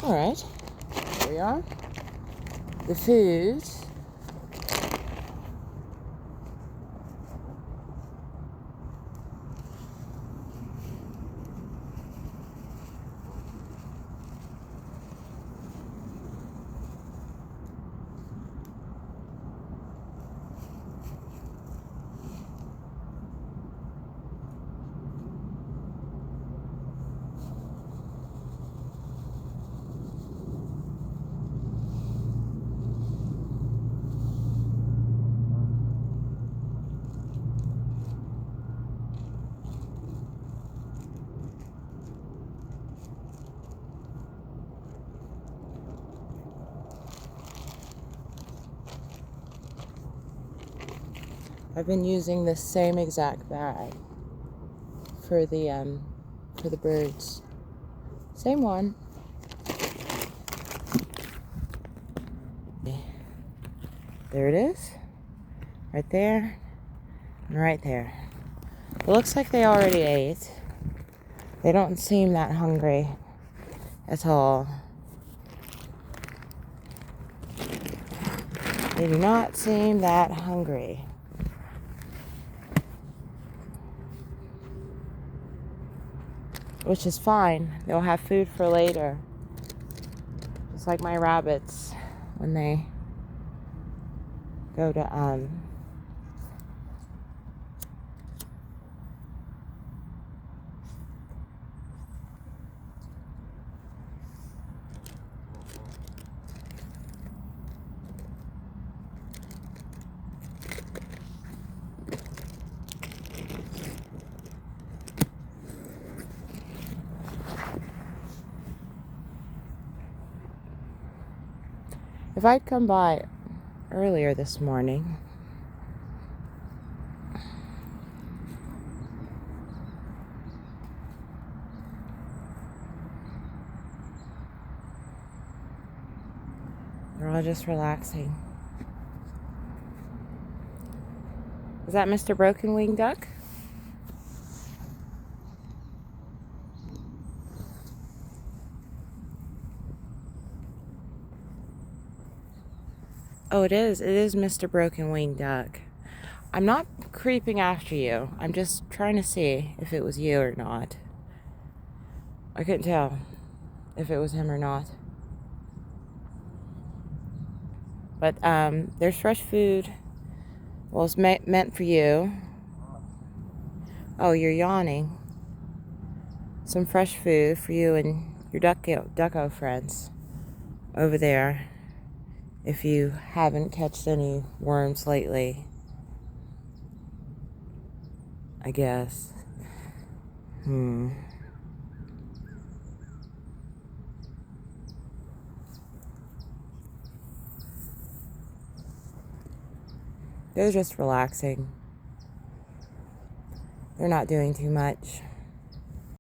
Alright, here we are. The food. I've been using the same exact bag for the birds. Same one. There it is. Right there. And right there. It looks like they already ate. They don't seem that hungry at all. They do not seem that hungry. Which is fine. They'll have food for later. Just like my rabbits when they go to if I'd come by earlier this morning, they're all just relaxing. Is that Mr. Broken Winged Duck? Oh, it is. It is Mr. Broken Winged Duck. I'm not creeping after you. I'm just trying to see if it was you or not. I couldn't tell if it was him or not. But there's fresh food. Well, it's meant for you. Oh, you're yawning. Some fresh food for you and your ducko friends over there. If you haven't catched any worms lately, I guess. They're just relaxing. They're not doing too much.